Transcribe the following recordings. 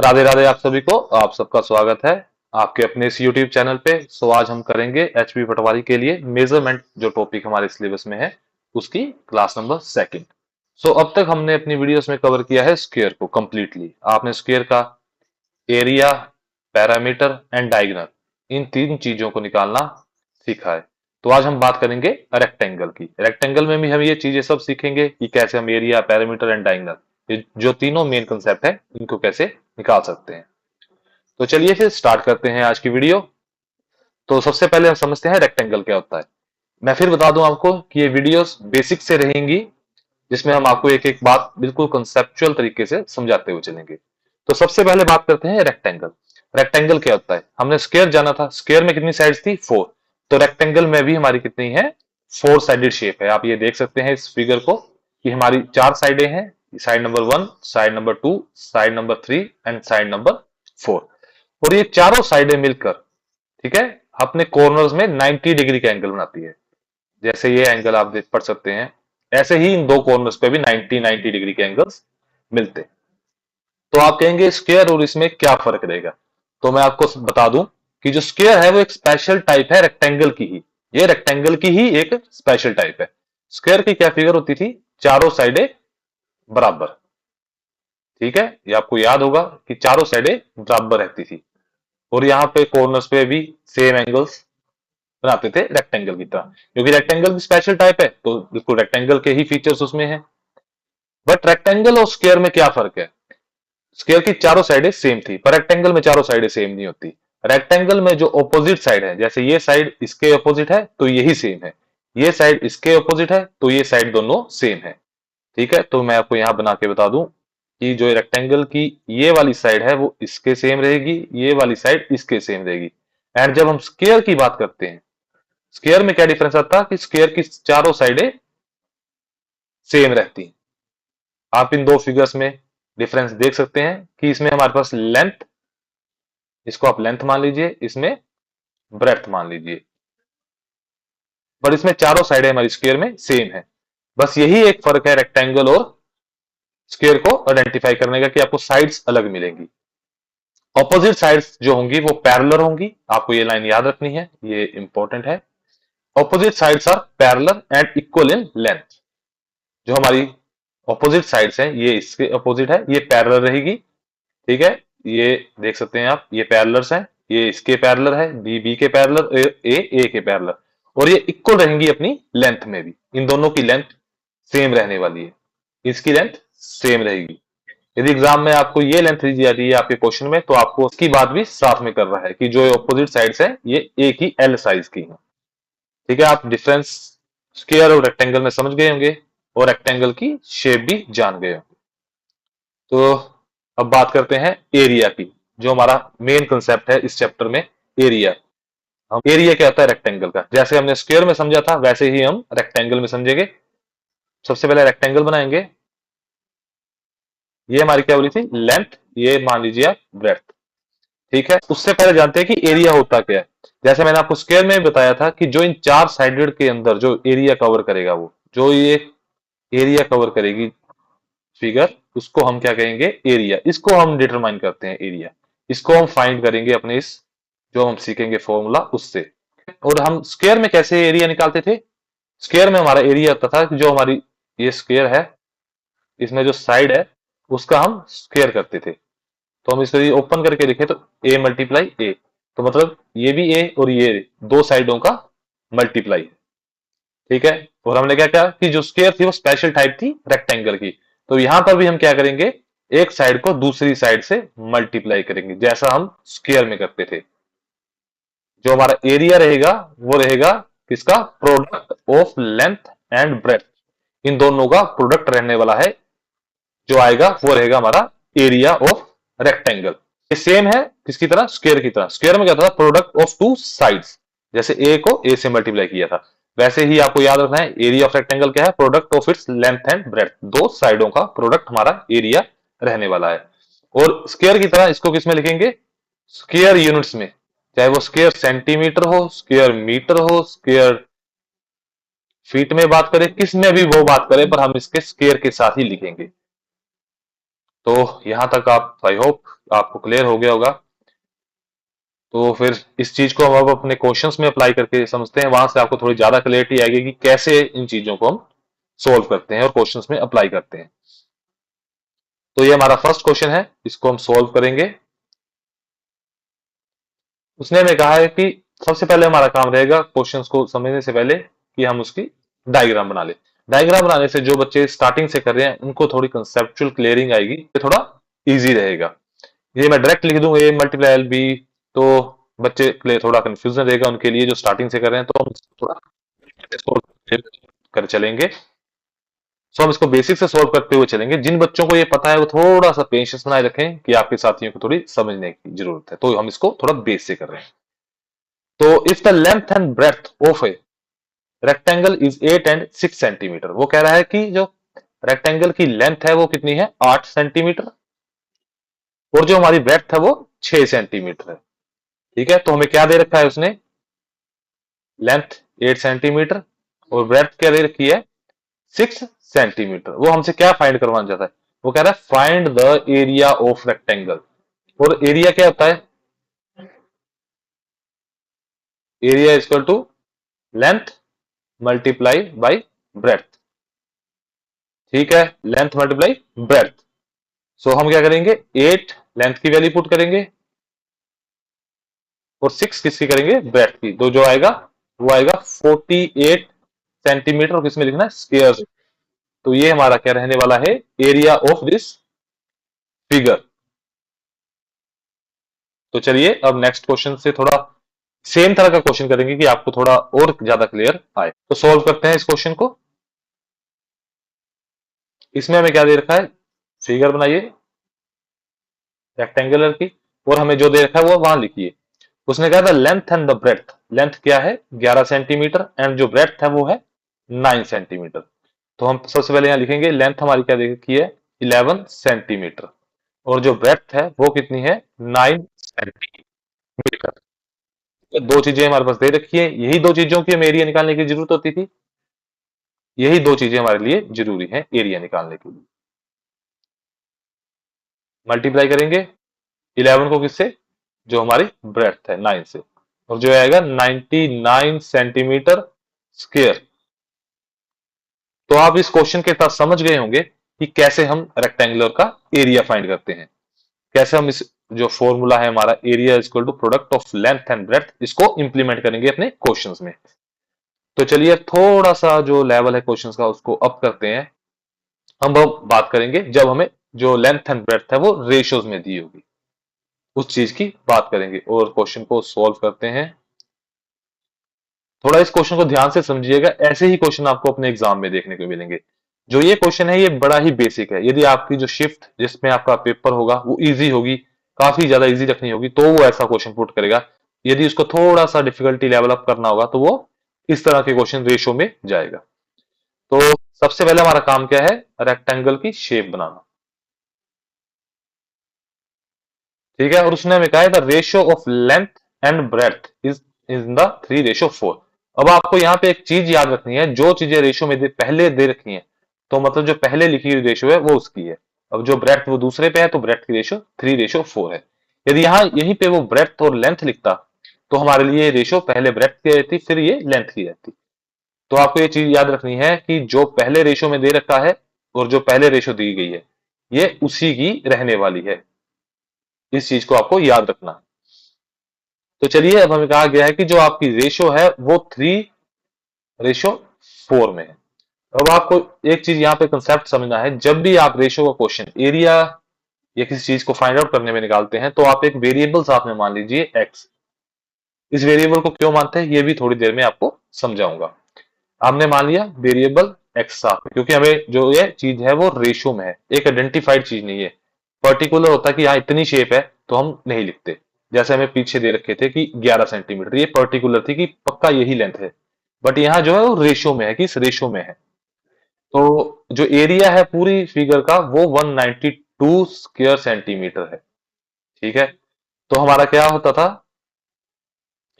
राधे राधे आप सभी को। आप सबका स्वागत है आपके अपने इस YouTube चैनल पे। आज हम करेंगे एचपी पटवारी के लिए मेजरमेंट, जो टॉपिक हमारे सिलेबस में है उसकी क्लास नंबर सेकंड। अब तक हमने अपनी वीडियोस में कवर किया है स्क्वायर को कंप्लीटली। आपने स्क्वायर का एरिया, पैरामीटर एंड डायगोनल, इन तीन चीजों को निकालना सीखा है। तो आज हम बात करेंगे रेक्टेंगल की। रेक्टेंगल में भी हम ये चीजें सब सीखेंगे कि कैसे हम एरिया, पैरामीटर एंड डायगोनल, ये जो तीनों मेन कंसेप्ट है, इनको कैसे निकाल सकते हैं। तो चलिए फिर स्टार्ट करते हैं आज की वीडियो। तो सबसे पहले हम समझते हैं रेक्टेंगल क्या होता है। मैं फिर बता दूं आपको कि ये वीडियोस बेसिक से रहेंगी, जिसमें हम आपको एक एक बात बिल्कुल कंसेप्चुअल तरीके से समझाते हुए चलेंगे। तो सबसे पहले बात करते हैं रेक्टेंगल। रेक्टेंगल क्या होता है? हमने स्क्वायर जाना था, स्क्वायर में कितनी साइड्स थी? 4। तो रेक्टेंगल में भी हमारी कितनी है? 4 साइडेड शेप है। आप ये देख सकते हैं इस फिगर को कि हमारी 4 साइडें हैं। Side number 1, side number 2, side number 3 and side number 4। और ये चारों साइडें मिलकर, ठीक है, अपने कॉर्नर्स में 90 डिग्री का एंगल बनाती है। जैसे ये एंगल आप देख पढ़ सकते हैं, ऐसे ही इन दो कॉर्नर्स पे भी 90 डिग्री के एंगल्स मिलते हैं। तो आप कहेंगे स्क्वायर और इसमें क्या फर्क रहेगा? तो मैं आपको बता दूं कि जो स्क्वायर है वो एक स्पेशल टाइप है रेक्टेंगल की ही। ये रेक्टेंगल की ही एक स्पेशल टाइप है। स्क्वायर की क्या फिगर होती थी? चारों साइडें बराबर। ठीक है, ये आपको याद होगा कि चारों साइडें बराबर रहती थी। और यहाँ पे कॉर्नर्स पे भी सेम एंगल्स बनाते थे रेक्टेंगल की तरह, क्योंकि रेक्टेंगल भी स्पेशल टाइप है, तो बिल्कुल रेक्टेंगल के ही फीचर्स उसमें हैं। बट रेक्टेंगल और स्क्वायर में क्या फर्क है? स्क्वायर की चारों साइडें सेम थी, पर रेक्टेंगल में चारों साइडें सेम नहीं होती। रेक्टेंगल में जो ऑपोजिट साइड है, जैसे ये साइड इसके ऑपोजिट है तो यही सेम है, ये साइड इसके ऑपोजिट है तो ये साइड दोनों सेम है। ठीक है, तो मैं आपको यहां बना के बता दूं कि जो रेक्टेंगल की ये वाली साइड है वो इसके सेम रहेगी, ये वाली साइड इसके सेम रहेगी। एंड जब हम स्क्वायर की बात करते हैं, स्क्वायर में क्या डिफरेंस आता है कि स्क्वायर की चारों साइडें सेम रहती हैं। आप इन दो फिगर्स में डिफरेंस देख सकते हैं कि इसमें हमारे पास लेंथ, इसको आप लेंथ मान लीजिए, इसमें ब्रेड्थ मान लीजिए, पर इसमें चारों साइडें हमारी स्क्वायर में सेम है। बस यही एक फर्क है रेक्टेंगल और स्क्वायर को आइडेंटिफाई करने का, कि आपको साइड्स अलग मिलेंगी। ऑपोजिट साइड्स जो होंगी वो पैरेलल होंगी। आपको ये लाइन याद रखनी है, ये इंपॉर्टेंट है। Opposite sides are parallel and equal in length. जो हमारी ऑपोजिट साइड्स हैं, ये इसके ऑपोजिट है, ये पैरेलल रहेगी। ठीक है, ये देख सकते हैं आप, ये पैरेलल्स हैं, ये इसके पैरेलल है, बी बी के पैरेलल, ए के पैरेलल। और ये इक्वल रहेंगी अपनी लेंथ में भी। इन दोनों की लेंथ सेम रहने वाली है, इसकी लेंथ सेम रहेगी। यदि एग्जाम में आपको ये लेंथ दी जाती है आपके क्वेश्चन में, तो आपको उसकी बात भी साथ में कर रहा है कि जो ऑपोजिट साइड्स है ये एक ही एल साइज की है। ठीक है, आप डिफरेंस स्क्वायर और रेक्टेंगल में समझ गए होंगे, और रेक्टेंगल की शेप भी जान गए होंगे। तो अब बात करते हैं एरिया की, जो हमारा मेन कंसेप्ट है इस चैप्टर में, एरिया। हम एरिया क्या होता है रेक्टेंगल का, जैसे हमने स्क्वायर में समझा था वैसे ही हम रेक्टेंगल में समझेंगे। सबसे पहले रेक्टेंगल बनाएंगे। ये हमारी क्या बोली थी? लेंथ। ये मान लीजिए आप ब्रेड्थ। ठीक है, उससे पहले जानते हैं कि एरिया होता क्या है। जैसे मैंने आपको स्क्वायर में बताया था कि जो इन चार साइडेड के अंदर जो एरिया कवर करेगा, वो जो ये एरिया कवर करेगी फिगर, उसको हम क्या कहेंगे? एरिया। इसको हम डिटरमाइन करते हैं एरिया। इसको हम फाइंड करेंगे अपने इस जो हम सीखेंगे फॉर्मूला उससे। और हम स्क्वायर में कैसे एरिया निकालते थे? स्क्वायर में हमारा एरिया होता था कि जो हमारी ये स्क्वायर है, इसमें जो साइड है उसका हम स्क्वायर करते थे। तो हम इसको ओपन करके लिखे तो ए मल्टीप्लाई ए, तो मतलब ये भी ए और ये दो साइडों का मल्टीप्लाई है। ठीक है, और हमने क्या किया कि जो स्क्वायर थी वो स्पेशल टाइप थी रेक्टेंगल की, तो यहां पर भी हम क्या करेंगे? एक साइड को दूसरी साइड से मल्टीप्लाई करेंगे, जैसा हम स्क्वायर में करते थे। जो हमारा एरिया रहेगा वो रहेगा किसका? Product of length and breadth. इन दोनों का प्रोडक्ट रहने वाला है, जो आएगा वो रहेगा हमारा एरिया ऑफ रेक्टेंगल। ये सेम है किसकी तरह? स्क्वायर की तरह। स्क्वायर में क्या था? Product of two sides. जैसे ए को ए से मल्टीप्लाई किया था, वैसे ही आपको याद रखना है एरिया ऑफ रेक्टेंगल क्या है? Product of its length and breadth. दो साइडों का प्रोडक्ट हमारा एरिया रहने वाला है। और स्क्वायर की तरह इसको किस में लिखेंगे? स्क्वायर यूनिट्स में। चाहे वो स्क्वायर सेंटीमीटर हो, स्क्वायर मीटर हो, स्क्वायर फीट में बात करें, किस में भी वो बात करें, पर हम इसके स्क्वायर के साथ ही लिखेंगे। तो यहां तक आप, आई होप आपको क्लियर हो गया होगा। तो फिर इस चीज को हम अब अपने क्वेश्चंस में अप्लाई करके समझते हैं, वहां से आपको थोड़ी ज्यादा क्लियरिटी आएगी कि कैसे इन चीजों को हम सोल्व करते हैं और क्वेश्चंस में अप्लाई करते हैं। तो ये हमारा फर्स्ट क्वेश्चन है, इसको हम सोल्व करेंगे। उसने हमें कहा है कि सबसे पहले हमारा काम रहेगा क्वेश्चंस को समझने से पहले कि हम उसकी डायग्राम बना ले। डायग्राम बनाने से जो बच्चे स्टार्टिंग से कर रहे हैं उनको थोड़ी कंसेप्चुअल क्लियरिंग आएगी, ये थोड़ा इजी रहेगा। ये मैं डायरेक्ट लिख दूं ए मल्टीप्लाई एल बी, तो बच्चे के लिए थोड़ा कंफ्यूजन रहेगा उनके लिए जो स्टार्टिंग से कर रहे हैं, तो हम थोड़ा सोल्व कर चलेंगे। सो हम इसको बेसिक से सोल्व करते हुए चलेंगे। जिन बच्चों को ये पता है वो थोड़ा सा पेशेंस बनाए रखें कि आपके साथियों को थोड़ी समझने की जरूरत है, तो हम इसको थोड़ा बेस से कर रहे हैं। तो if the length and breadth of a rectangle is 8 and 6 centimetre, वो कह रहा है कि जो रेक्टेंगल की लेंथ है वो कितनी है, 8 सेंटीमीटर, और जो हमारी ब्रेथ है वो 6 सेंटीमीटर है। ठीक है, तो हमें क्या दे रखा है उसने, लेंथ 8 सेंटीमीटर और ब्रेथ क्या दे रखी है, 6 सेंटीमीटर। वो हमसे क्या फाइंड करवाना चाहता है, वो कह रहा है find the area of rectangle. और एरिया क्या होता है, area equal to length multiply by breadth. ठीक है, लेंथ मल्टीप्लाई ब्रेथ। सो हम क्या करेंगे, 8 लेंथ की वैल्यू पुट करेंगे और 6 किसकी करेंगे, ब्रेथ की। तो जो आएगा वो आएगा 48 सेंटीमीटर, और किसमें लिखना है, स्क्वायर। तो ये हमारा क्या रहने वाला है, एरिया ऑफ दिस फिगर। तो चलिए अब नेक्स्ट क्वेश्चन से थोड़ा सेम तरह का क्वेश्चन करेंगे कि आपको थोड़ा और ज्यादा क्लियर आए। तो सॉल्व करते हैं इस क्वेश्चन को। इसमें हमें क्या दे रखा है, फिगर बनाइए रेक्टेंगुलर की, और हमें जो दे रखा है वो वहां लिखिए। उसने कहा था length and the breadth, length क्या है 11 सेंटीमीटर, एंड जो ब्रेथ है वो है 9 सेंटीमीटर। तो हम सबसे पहले यहां लिखेंगे लेंथ हमारी क्या दे रखी है, 11 सेंटीमीटर, और जो ब्रेथ है वो कितनी है, 9 सेंटीमीटर। दो चीजें हमारे पास दे रखी है, यही दो चीजों की हमें एरिया निकालने की जरूरत होती थी। यही दो चीजें हमारे लिए जरूरी है एरिया निकालने के लिए। मल्टीप्लाई करेंगे 11 को किससे, जो हमारी ब्रेथ है 9 से, और जो आएगा 99 सेंटीमीटर स्क्वायर। तो आप इस क्वेश्चन के साथ समझ गए होंगे कि कैसे हम रेक्टेंगुलर का एरिया फाइंड करते हैं, कैसे हम इस जो फॉर्मूला है हमारा area equal to product of length and breadth, इसको इंप्लीमेंट करेंगे अपने क्वेश्चंस में। तो चलिए थोड़ा सा जो लेवल है क्वेश्चंस का उसको अप करते हैं। हम अब बात करेंगे जब हमें जो लेंथ एंड ब्रेथ है वो रेशियोज में दी होगी, उस चीज की बात करेंगे और क्वेश्चन को सॉल्व करते हैं। थोड़ा इस क्वेश्चन को ध्यान से समझिएगा, ऐसे ही क्वेश्चन आपको अपने एग्जाम में देखने को मिलेंगे। जो ये क्वेश्चन है ये बड़ा ही बेसिक है, यदि आपकी जो शिफ्ट जिसमें आपका पेपर होगा वो इजी होगी, काफी ज्यादा इजी रखनी होगी, तो वो ऐसा क्वेश्चन पुट करेगा। यदि उसको थोड़ा सा डिफिकल्टी लेवल अप करना होगा तो वो इस तरह के क्वेश्चन रेशियो में जाएगा। तो सबसे पहले हमारा काम क्या है, रेक्टेंगल की शेप बनाना। ठीक है, और उसने हमें कहा है the ratio of length and breadth is in the 3:4। अब आपको यहाँ पे एक चीज याद रखनी है, जो चीजें रेशियो में पहले दे रखी हैं, तो मतलब जो पहले लिखी हुई रेशियो है वो उसकी है। अब जो ब्रेथ वो दूसरे पे है, तो ब्रेथ की रेशियो 3:4 है। यदि यहाँ यहीं पे वो ब्रेथ और लेंथ लिखता तो हमारे लिए रेशियो पहले ब्रेथ की रहती, फिर ये लेंथ की रहती। तो आपको ये चीज याद रखनी है कि जो पहले रेशियो में दे रखा है और जो पहले रेशियो दी गई है ये उसी की रहने वाली है। इस चीज को आपको याद रखना है। तो चलिए अब हमें कहा गया है कि जो आपकी रेशियो है वो 3:4 में है। अब आपको एक चीज यहाँ पे कंसेप्ट समझना है, जब भी आप रेशियो का क्वेश्चन एरिया या किसी चीज को फाइंड आउट करने में निकालते हैं तो आप एक वेरिएबल साथ में मान लीजिए एक्स। इस वेरिएबल को क्यों मानते हैं ये भी थोड़ी देर में आपको समझाऊंगा। आपने मान लिया वेरिएबल एक्स साथ में, क्योंकि हमें जो ये चीज है वो रेशियो में है, एक आइडेंटिफाइड चीज नहीं है। पर्टिकुलर होता है कि यहाँ इतनी शेप है तो हम नहीं लिखते। जैसे हमें पीछे दे रखे थे कि 11 सेंटीमीटर, ये पर्टिकुलर थी कि पक्का यही लेंथ है, बट यहाँ जो है वो रेशियो में है कि इस रेशियो में है। तो जो एरिया है पूरी फिगर का वो 192 स्क्वायर सेंटीमीटर है। ठीक है, तो हमारा क्या होता था,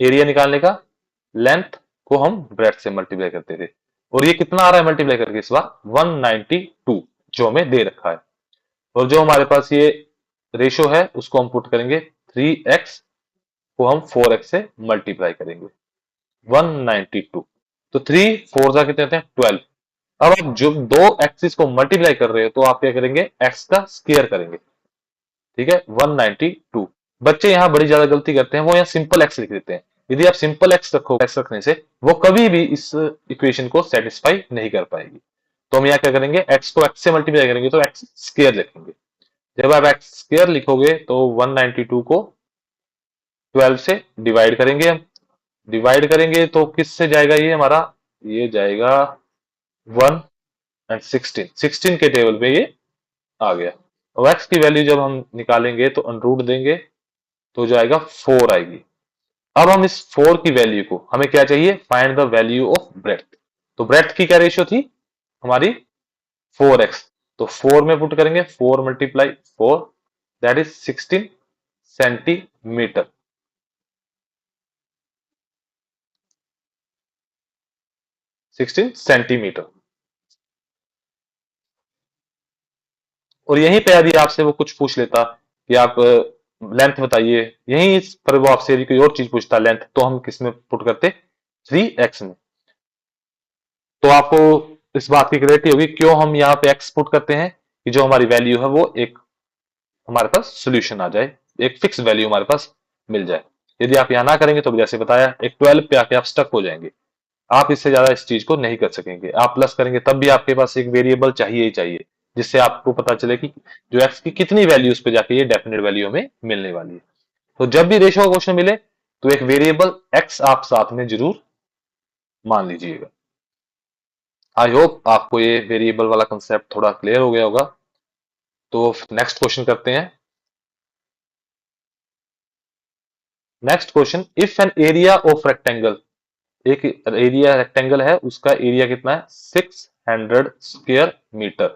एरिया निकालने का लेंथ को हम ब्रेथ से मल्टीप्लाई करते थे, और ये कितना आ रहा है मल्टीप्लाई करके इस बार 192, जो हमें दे रखा है। और जो हमारे पास ये रेशो है उसको हम पुट करेंगे 3x को हम 4x से मल्टीप्लाई करेंगे 192। तो 3 4 जा कितने होते हैं 12। अब आप जो दो एक्सिस को मल्टीप्लाई कर रहे हो तो आप क्या करेंगे x का स्क्वायर करेंगे। ठीक है 192। बच्चे यहाँ बड़ी ज्यादा गलती करते हैं, वो यहाँ सिंपल एक्स लिख देते हैं। यदि आप सिंपल एक्स रखो, एक्स रखने से वो कभी भी इस इक्वेशन को सेटिस्फाई नहीं कर पाएगी। तो हम यहाँ क्या करेंगे, एक्स को एक्स से मल्टीप्लाई करेंगे तो एक्स स्क्वायर लिखेंगे। जब आप एक्स स्क्वायर लिखोगे तो 192 को 12 से डिवाइड करेंगे हम। डिवाइड करेंगे तो किस से जाएगा ये हमारा, ये जाएगा 1 एंड 16 के टेबल पे ये आ गया। और एक्स की वैल्यू जब हम निकालेंगे तो अनरूट देंगे तो जाएगा 4 आएगी। अब हम इस 4 की वैल्यू को, हमें क्या चाहिए, find the value of breadth. तो ब्रेथ की क्या रेशियो थी हमारी 4x। तो 4 में पुट करेंगे 4 multiply 4 that is 16 centimetre. 16 centimetre. और यहीं पे यदि आपसे वो कुछ पूछ लेता कि आप लेंथ बताइए, यहीं इस पर वो आपसे यदि कोई और चीज पूछता लेंथ, तो हम किस में पुट करते 3x में। तो आपको इस बात की क्लैरिटी होगी क्यों हम यहाँ पे x पुट करते हैं, कि जो हमारी वैल्यू है वो एक हमारे पास सोल्यूशन आ जाए, एक फिक्स वैल्यू हमारे पास मिल जाए। यदि आप यहाँ ना करेंगे तो जैसे बताया एक 12 पे आके आप स्टक हो जाएंगे, आप इससे ज्यादा इस चीज को नहीं कर सकेंगे। आप प्लस करेंगे तब भी आपके पास एक वेरिएबल चाहिए ही चाहिए, जिससे आपको पता चले कि जो एक्स की कितनी वैल्यू उस पे जाके ये डेफिनेट वैल्यू हमें मिलने वाली है। तो जब भी रेशो का क्वेश्चन मिले तो एक वेरिएबल एक्स आप साथ में जरूर मान लीजिएगा। आई होप आपको ये वेरिएबल वाला कंसेप्ट थोड़ा क्लियर हो गया होगा। तो नेक्स्ट क्वेश्चन करते हैं। Next question, if an area of rectangle, एक एरिया रेक्टेंगल है उसका एरिया कितना है 600 स्क्वायर मीटर।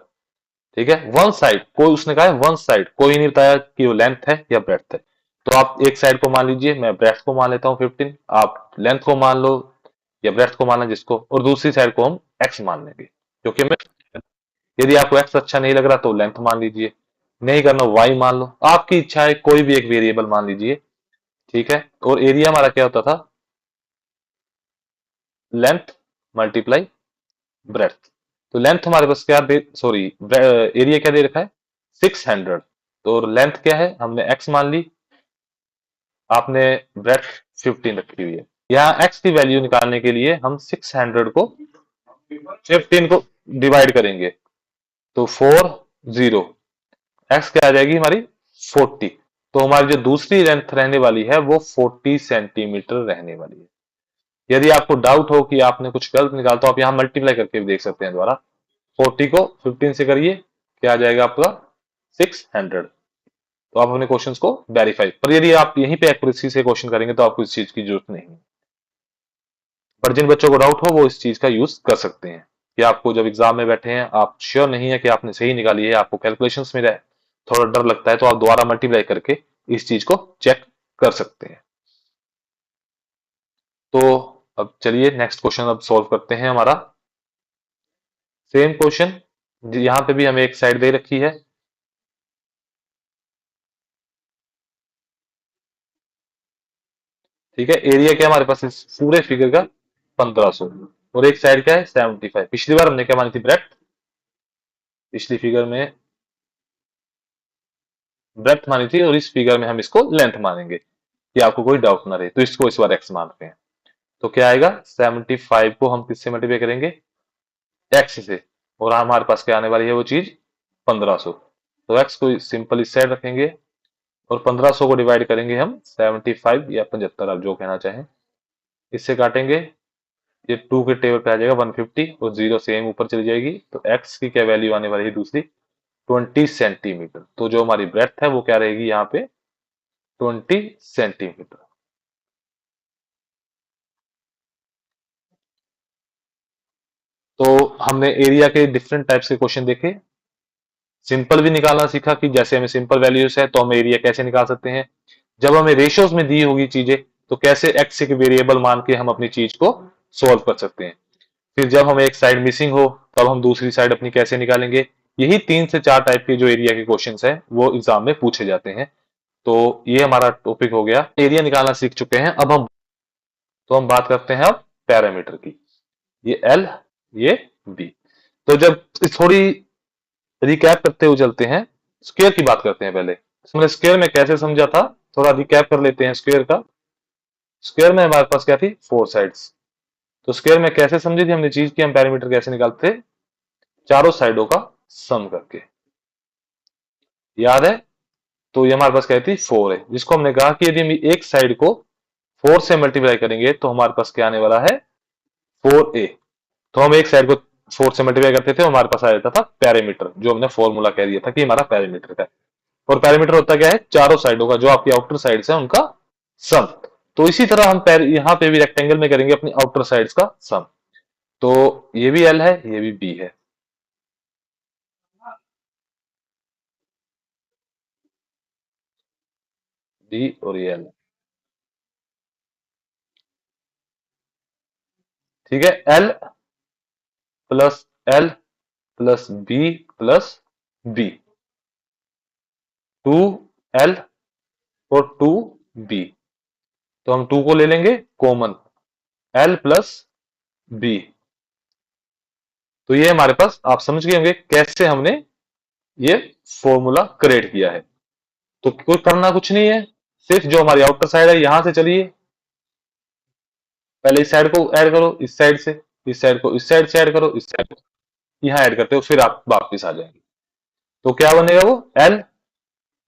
ठीक है, वन साइड, कोई उसने कहा है वन साइड, कोई नहीं बताया कि वो लेंथ है या ब्रेड्थ है। तो आप एक साइड को मान लीजिए, मैं ब्रेड्थ को मान लेता हूँ 15, आप लेंथ को मान लो या ब्रेड्थ को मानना जिसको, और दूसरी साइड को हम एक्स मान लेंगे क्योंकि मैं, यदि आपको एक्स अच्छा नहीं लग रहा तो लेंथ मान लीजिए, नहीं करना वाई मान लो, आपकी इच्छा है, कोई भी एक वेरिएबल मान लीजिए। ठीक है, और एरिया हमारा क्या होता था, लेंथ मल्टीप्लाई ब्रेड्थ। तो लेंथ हमारे पास क्या दे, सॉरी एरिया क्या दे रखा है 600, तो लेंथ क्या है हमने x मान ली, आपने ब्रेड्थ 15 रखी हुई है। यहाँ x की वैल्यू निकालने के लिए हम 600 को 15 को डिवाइड करेंगे तो 40, x क्या आ जाएगी हमारी 40। तो हमारी जो दूसरी लेंथ रहने वाली है वो 40 सेंटीमीटर रहने वाली है। यदि आपको डाउट हो कि आपने कुछ गलत निकाला तो आप यहाँ मल्टीप्लाई करके भी देख सकते हैं दोबारा। 40 को 15 से करिए, क्या आ जाएगा आपका 600। तो आप अपने क्वेश्चंस को वेरीफाई, पर यदि आप यहीं पे एक्यूरेसी से क्वेश्चन करेंगे तो आपको इस चीज की जरूरत नहीं है। पर जिन बच्चों को डाउट हो वो इस चीज का यूज कर सकते हैं, कि आपको जब एग्जाम में बैठे हैं आप श्योर नहीं है कि आपने सही निकाली है, आपको कैलकुलेशंस में थोड़ा डर लगता है, तो आप दोबारा मल्टीप्लाई करके इस चीज को चेक कर सकते हैं। तो अब चलिए नेक्स्ट क्वेश्चन अब सॉल्व करते हैं हमारा। सेम क्वेश्चन, यहां पे भी हमें एक साइड दे रखी है। ठीक है, एरिया क्या हमारे पास इस पूरे फिगर का 1500, और एक साइड क्या है 75। पिछली बार हमने क्या मानी थी ब्रेथ, पिछली फिगर में ब्रेथ मानी थी, और इस फिगर में हम इसको लेंथ मानेंगे कि आपको कोई डाउट ना रहे। तो इसको इस बार एक्स मानते हैं। तो क्या आएगा 75 को हम किससे मल्टीप्लाई करेंगे एक्स से, और हमारे पास क्या आने वाली है वो चीज 1500। तो एक्स को सिंपल इस साइड रखेंगे और 1500 को डिवाइड करेंगे हम 75 या 75, आप जो कहना चाहें, इससे काटेंगे, ये 2 के टेबल पे आ जाएगा 150 और 0 सेम ऊपर चली जाएगी। तो x की क्या वैल्यू आने वाली है दूसरी 20 सेंटीमीटर। तो जो हमारी ब्रेथ है वो क्या रहेगी यहाँ पे 20 सेंटीमीटर। तो हमने एरिया के डिफरेंट टाइप्स के क्वेश्चन देखे, सिंपल भी निकालना सीखा कि जैसे हमें सिंपल वैल्यूज है तो हम एरिया कैसे निकाल सकते हैं, जब हमें रेशियोज में दी होगी चीजें तो कैसे एक्स एक वेरिएबल मान के हम अपनी चीज को सोल्व कर सकते हैं। फिर जब हमें एक साइड मिसिंग हो तब हम दूसरी साइड अपनी कैसे निकालेंगे, यही 3 से 4 टाइप के जो एरिया के क्वेश्चंस हैं वो एग्जाम में पूछे जाते हैं। तो ये हमारा टॉपिक हो गया, एरिया निकालना सीख चुके हैं। अब हम बात करते हैं अब पैरामीटर की। ये एल, ये बी। तो जब थोड़ी रिकैप करते हुए चलते हैं, स्क्वायर की बात करते हैं पहले। इसमें स्क्वायर में कैसे समझा था, थोड़ा रिकैप कर लेते हैं स्क्वायर का। स्क्वायर में हमारे पास क्या थी, 4 साइड्स। तो स्क्वायर में कैसे समझी थी हमने चीज की, हम पैरामीटर कैसे निकालते थे, चारों साइडों का सम करके, याद है। तो ये हमारे पास क्या थी, 4 है, जिसको हमने कहा कि यदि हम एक साइड को 4 से मल्टीप्लाई करेंगे तो हमारे पास क्या आने वाला है, 4a। तो हम एक साइड को 4 से मल्टीप्लाई करते थे, हमारे पास आ जाता था पैरामीटर, जो हमने फॉर्मूला कह दिया था कि हमारा पैरामीटर का है। और पैरामीटर होता क्या है, चारों साइडों का, जो आपकी आउटर साइड्स है उनका सम। तो इसी तरह हम यहाँ पे भी रेक्टेंगल में करेंगे अपनी आउटर साइड्स का सम। तो ये भी एल है, ये भी बी है। बी और ये एल, ठीक है। L plus l plus b plus b, 2l और 2b। तो हम 2 को ले लेंगे कॉमन, l प्लस बी। तो ये हमारे पास, आप समझ गए होंगे कैसे हमने ये फॉर्मूला क्रिएट किया है। तो कोई करना कुछ नहीं है, सिर्फ जो हमारी आउटर साइड है यहां से चलिए, पहले इस साइड को ऐड करो, इस साइड से, इस साइड को इस साइड से ऐड करो, इस साइड को यहां ऐड करते हो, फिर आप वापिस आ जाएंगे। तो क्या बनेगा वो, l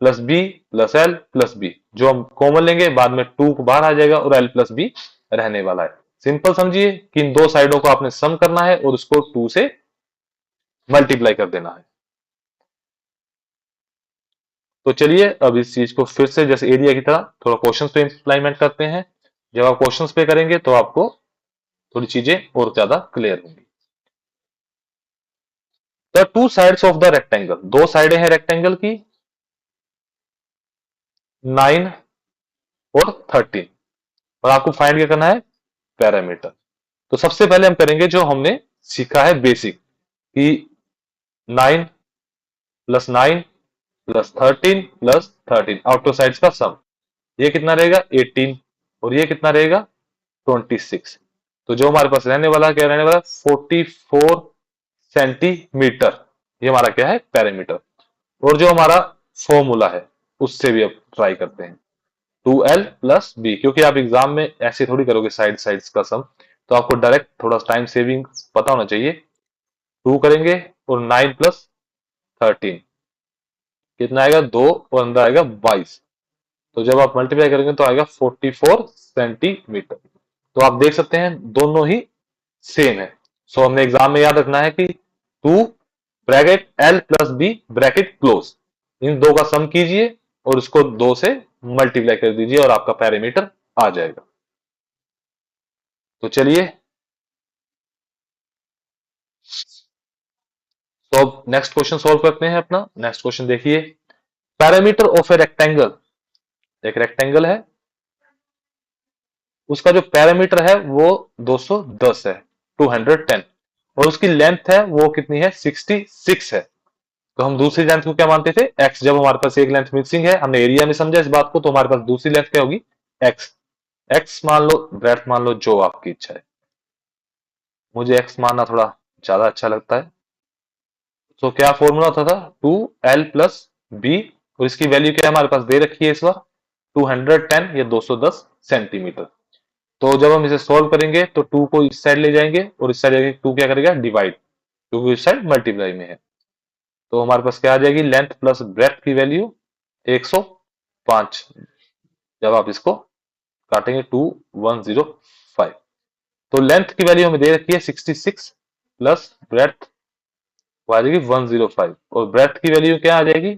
plus b plus l plus b, जो हम कॉमन लेंगे बाद में 2 को बाहर आ जाएगा और एल प्लस बी रहने वाला है। सिंपल समझिए कि इन दो साइडों को आपने सम करना है और उसको 2 से मल्टीप्लाई कर देना है। तो चलिए अब इस चीज को फिर से जैसे एरिया की तरह थोड़ा क्वेश्चंस पे इंप्लीमेंट करते हैं। जब आप क्वेश्चंस पे करेंगे तो आपको थोड़ी चीजें और ज्यादा क्लियर होंगी। The two sides of the rectangle, दो साइडें हैं रेक्टेंगल की, 9 और 13, और आपको फाइंड क्या करना है, पैरामीटर। तो सबसे पहले हम करेंगे जो हमने सीखा है बेसिक, कि 9 + 9 + 13 + 13 आउटर साइड्स का सम, ये कितना रहेगा 18, और ये कितना रहेगा 26। तो जो हमारे पास रहने वाला, क्या रहने वाला, 44 सेंटीमीटर। ये हमारा क्या है, पैरामीटर। और जो हमारा फॉर्मूला है उससे भी अब ट्राई करते हैं, 2l + b, क्योंकि आप एग्जाम में ऐसे थोड़ी करोगे साइड्स का सम, तो आपको डायरेक्ट थोड़ा टाइम सेविंग पता होना चाहिए। 2 करेंगे और 9 + 13 कितना आएगा, 2, और अंदर आएगा 22। तो जब आप मल्टीप्लाई करेंगे तो आएगा 44 सेंटीमीटर। तो आप देख सकते हैं दोनों ही सेम है। सो हमने एग्जाम में याद रखना है कि 2 bracket l + b bracket close, इन दो का सम कीजिए और उसको 2 से मल्टीप्लाई कर दीजिए और आपका पैरामीटर आ जाएगा। तो चलिए, तो अब नेक्स्ट क्वेश्चन सॉल्व करते हैं। अपना नेक्स्ट क्वेश्चन देखिए, पैरामीटर ऑफ ए रेक्टेंगल, एक रेक्टेंगल है, उसका जो पैरामीटर है वो 210 है, 210, और उसकी लेंथ है वो कितनी है, 66 है। तो हम दूसरी लेंथ को क्या मानते थे, x। जब हमारे पास एक लेंथ मिसिंग है, हमने एरिया में समझा इस बात को, तो हमारे पास दूसरी लेंथ क्या होगी, x। x मान लो, ब्रेथ मान लो, जो आपकी इच्छा है। मुझे x मानना थोड़ा ज्यादा अच्छा लगता है। तो क्या फॉर्मूला होता था, 2l + b, और इसकी वैल्यू क्या हमारे पास दे रखी है इस बार, 210 या 210 सेंटीमीटर। तो जब हम इसे सॉल्व करेंगे तो 2 को इस साइड ले जाएंगे और इस साइड 2 क्या करेगा, डिवाइड, क्योंकि इस साइड मल्टीप्लाई में है। तो हमारे पास क्या आ जाएगी, लेंथ प्लस ब्रेथ की वैल्यू 105। जब आप इसको काटेंगे 2105, तो लेंथ की वैल्यू हमें दे रखी है 66 प्लस ब्रेथ वो आ जाएगी 105, और ब्रेथ की वैल्यू क्या आ जाएगी,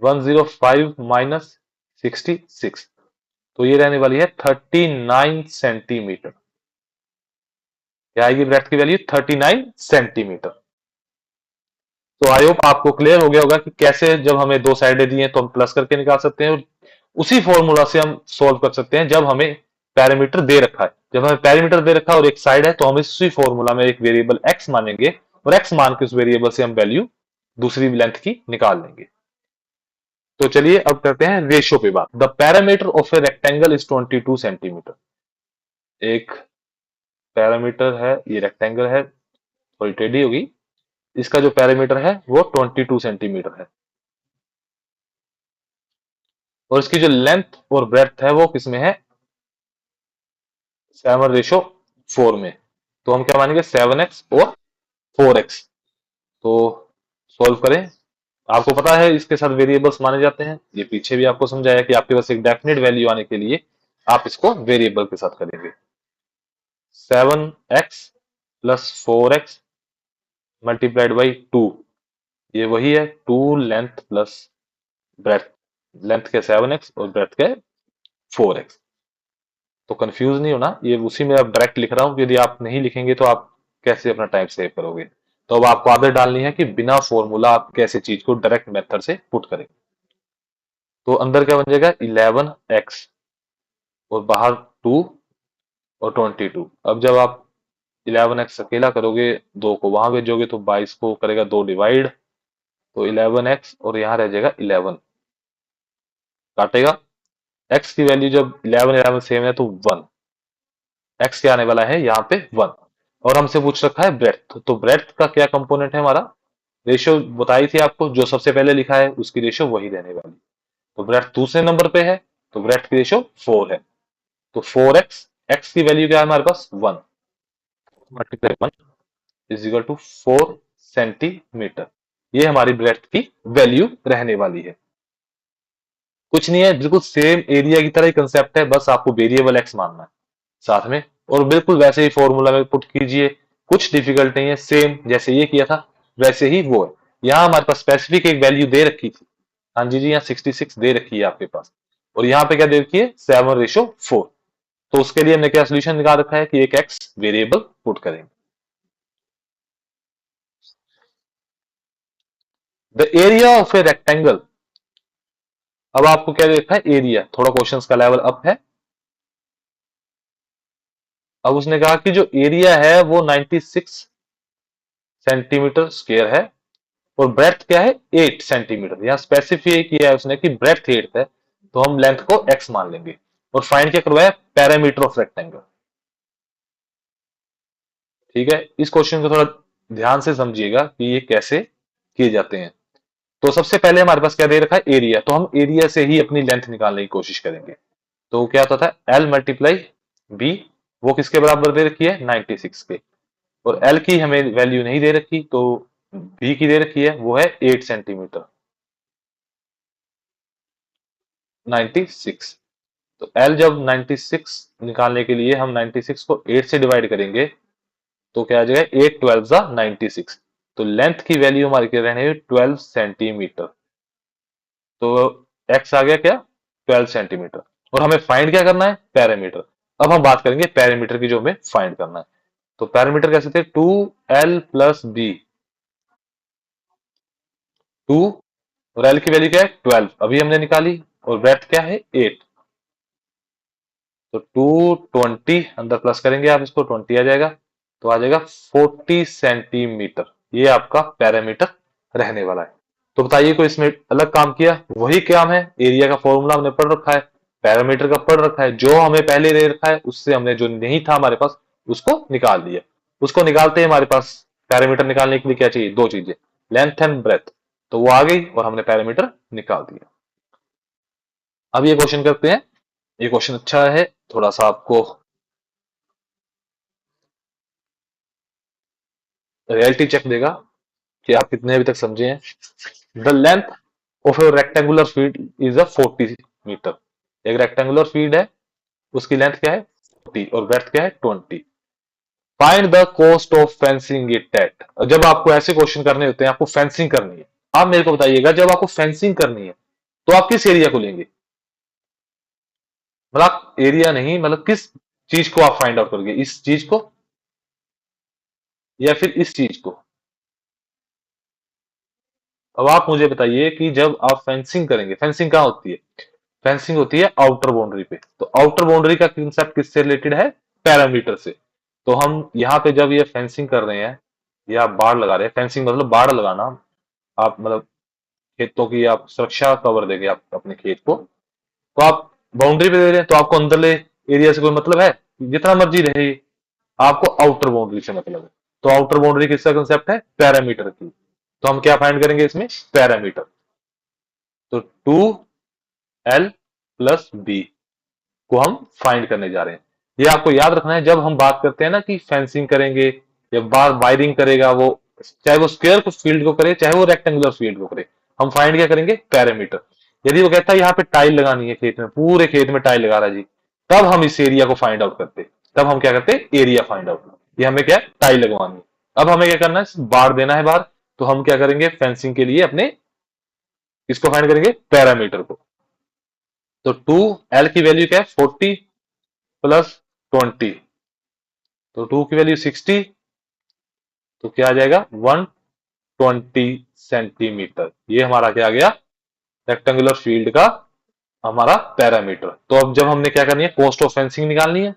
105 माइनस 66, तो ये रहने वाली है 39 सेंटीमीटर। क्या आएगी ब्रेथ की वैल्यू, 39 सेंटीमीटर। तो आई होप आपको क्लियर हो गया होगा कि कैसे जब हमें दो साइडें दी हैं तो हम प्लस करके निकाल सकते हैं, और उसी फॉर्मूला से हम सोल्व कर सकते हैं जब हमें पैरामीटर दे रखा है। जब हमें पैरामीटर दे रखा है और एक साइड है, तो हम इसी फॉर्मूला में एक वेरिएबल x मानेंगे और x मान के उस वेरिएबल से हम वैल्यू दूसरी लेंथ की निकाल लेंगे। तो चलिए अब करते हैं रेशियो पे बात। The parameter of a rectangle is 22 centimetre. एक पैरामीटर है, ये रेक्टेंगल है, थोड़ी टेढ़ी होगी, इसका जो पैरामीटर है वो 22 सेंटीमीटर है, और इसकी जो लेंथ और ब्रेड्थ है वो किसमें है, 7:4 में। तो हम क्या मानेंगे, 7x और 4x। तो सॉल्व करें। आपको पता है इसके साथ वेरिएबल्स माने जाते हैं, ये पीछे भी आपको समझाया कि आपके पास एक डेफिनेट वैल्यू आने के लिए आप इसको वेरिएबल के साथ करेंगे। 7x plus 4x multiplied by 2, ये वही है 2 लेंथ प्लस ब्रेथ। लेंथ के 7x और ब्रेथ के 4x। तो कंफ्यूज नहीं होना, ये उसी में अब डायरेक्ट लिख रहा हूं, यदि आप नहीं लिखेंगे तो आप कैसे अपना टाइम सेव करोगे। तो अब आपको आदत डालनी है कि बिना फॉर्मूला आप कैसे चीज को डायरेक्ट मेथड से पुट करें। तो अंदर क्या बन जाएगा, 11x और बाहर 2 और 22। अब जब आप 11x अकेला करोगे, 2 को वहां भेजोगे तो 22 को करेगा 2 डिवाइड, तो 11x और यहाँ रह जाएगा 11, काटेगा। x की वैल्यू जब 11 11 सेम है तो 1, x क्या आने वाला है यहाँ पे 1। और हमसे पूछ रखा है ब्रेथ, तो ब्रेथ का क्या कंपोनेंट है हमारा, रेशियो बताई थी आपको, जो सबसे पहले लिखा है उसकी रेशियो वही रहने वाली। तो ब्रेथ दूसरे नंबर पे है, तो ब्रेथ की रेशियो 4 है। तो 4x, x की वैल्यू क्या है हमारे पास 1, multiply 1 is equal to 4 centimetre. ये हमारी ब्रेथ की वैल्यू रहने वाली है। कुछ नहीं है, बिल्कुल सेम एरिया की तरह ही कंसेप्ट है, बस आपको वेरिएबल x मानना है साथ में, और बिल्कुल वैसे ही फॉर्मूला में पुट कीजिए। कुछ डिफिकल्ट नहीं है, सेम जैसे ये किया था वैसे ही वो है। यहाँ हमारे पास स्पेसिफिक एक वैल्यू दे रखी थी, हाँ जी जी, यहाँ 66 दे रखी है आपके पास, और यहाँ पे क्या दे रखी है 7:4। तो उसके लिए हमने क्या सोल्यूशन निकाल रखा है कि एक एक्स वेरिएबल पुट करेंगे। The area of a rectangle, अब आपको क्या दे रखा है एरिया, थोड़ा क्वेश्चंस का लेवल अप है। अब उसने कहा कि जो एरिया है वो 96 सेंटीमीटर स्क्वायर है, और ब्रेथ क्या है 8 सेंटीमीटर। यहां स्पेसिफाई किया है उसने कि ब्रेथ 8 है, तो हम लेंथ को x मान लेंगे। और फाइंड क्या करवाया, पैरामीटर ऑफ रेक्टेंगल। ठीक है, इस क्वेश्चन को थोड़ा ध्यान से समझिएगा कि ये कैसे किए जाते हैं। तो सबसे पहले हमारे पास क्या दे रखा है एरिया, तो हम एरिया से ही अपनी लेंथ निकालने की कोशिश करेंगे। तो क्या होता था, एल मल्टीप्लाई बी, वो किसके बराबर दे रखी है 96 के, और एल की हमें वैल्यू नहीं दे रखी, तो बी की दे रखी है वो है 8 सेंटीमीटर 96। तो एल जब 96 निकालने के लिए हम 96 को 8 से डिवाइड करेंगे तो क्या आ जाएगा 8 12 जा 96। तो लेंथ की वैल्यू हमारी क्या रहने 12 सेंटीमीटर। तो एक्स आ गया क्या 12 सेंटीमीटर, और हमें फाइंड क्या करना है पैरामीटर। अब हम बात करेंगे पैरामीटर की जो हमें फाइंड करना है। तो पैरामीटर कैसे थे 2l प्लस बी, 2 और एल की वैल्यू क्या है 12 अभी हमने निकाली, और ब्रेथ क्या है 8। तो 220 अंदर प्लस करेंगे आप इसको 20 आ जाएगा, तो आ जाएगा 40 सेंटीमीटर। ये आपका पैरामीटर रहने वाला है। तो बताइए कोई इसमें अलग काम किया, वही काम है, एरिया का फॉर्मूला हमने पढ़ रखा है, पैरामीटर का पढ़ रखा है, जो हमें पहले दे रखा है उससे हमने जो नहीं था हमारे पास उसको निकाल दिया। उसको निकालते ही हमारे पास पैरामीटर निकालने के लिए क्या चाहिए, दो चीजें, लेंथ एंड ब्रेथ। तो वो आ गई और हमने पैरामीटर निकाल दिया। अब ये क्वेश्चन करते हैं। ये क्वेश्चन अच्छा है, थोड़ा सा आपको रियलिटी चेक देगा कि आप कितने अभी तक समझे हैं। The length of a rectangular field is a 40 metre. एक रेक्टेंगुलर फील्ड है, उसकी लेंथ क्या है 40 और ब्रेथ क्या है 20। Find the cost of fencing it at. जब आपको ऐसे क्वेश्चन करने होते हैं, आपको फेंसिंग करनी है, आप मेरे को बताइएगा जब आपको फेंसिंग करनी है तो आप किस एरिया को लेंगे, मतलब आप एरिया नहीं, मतलब किस चीज को आप फाइंड आउट करोगे, इस चीज को या फिर इस चीज को। अब आप मुझे बताइए कि जब आप फेंसिंग करेंगे, फेंसिंग कहाँ होती है, फेंसिंग होती है आउटर बाउंड्री पे। तो आउटर बाउंड्री का कंसेप्ट किससे रिलेटेड है, पैरामीटर से। तो हम यहाँ पे जब ये फेंसिंग कर रहे हैं या बाड़ लगा रहे हैं, फेंसिंग मतलब बाड़ लगाना, आप मतलब खेतों की आप सुरक्षा कवर देंगे आप अपने खेत को, तो आप बाउंड्री पे दे रहे हैं तो आपको अंदरले एरिया से कोई मतलब है? जितना मर्जी रहे, आपको आउटर बाउंड्री से मतलब है। तो आउटर बाउंड्री किसका कंसेप्ट है? पैरामीटर की। तो हम क्या फाइंड करेंगे इसमें? पैरामीटर। तो 2l+b को हम फाइंड करने जा रहे हैं। ये आपको याद रखना है, जब हम बात करते हैं ना कि फेंसिंग करेंगे या बार वायरिंग करेगा वो, चाहे वो स्क्वायर को फील्ड को करे चाहे वो रेक्टेंगुलर फील्ड को करे, हम फाइंड क्या करेंगे? पैरामीटर। यदि वो कहता है यहाँ पे टाइल लगानी है खेत में, पूरे खेत में टाइल लगा रहा है जी, तब हम इस एरिया को फाइंड आउट करते, तब हम क्या करते? Area find out. ये हमें क्या है? टाइल लगवानी है। अब हमें क्या करना है? बार देना है बार। तो हम क्या करेंगे? फेंसिंग के लिए अपने इसको फाइंड करेंगे, पैरामीटर को। तो 2l की वैल्यू क्या है? 40+20। तो 2 की वैल्यू 60, तो क्या आ जाएगा? 120 सेंटीमीटर। ये हमारा क्या आ गया? रेक्टेंगुलर फील्ड का हमारा पैरामीटर। तो अब जब हमने क्या करनी है? कॉस्ट ऑफ फेंसिंग निकालनी है।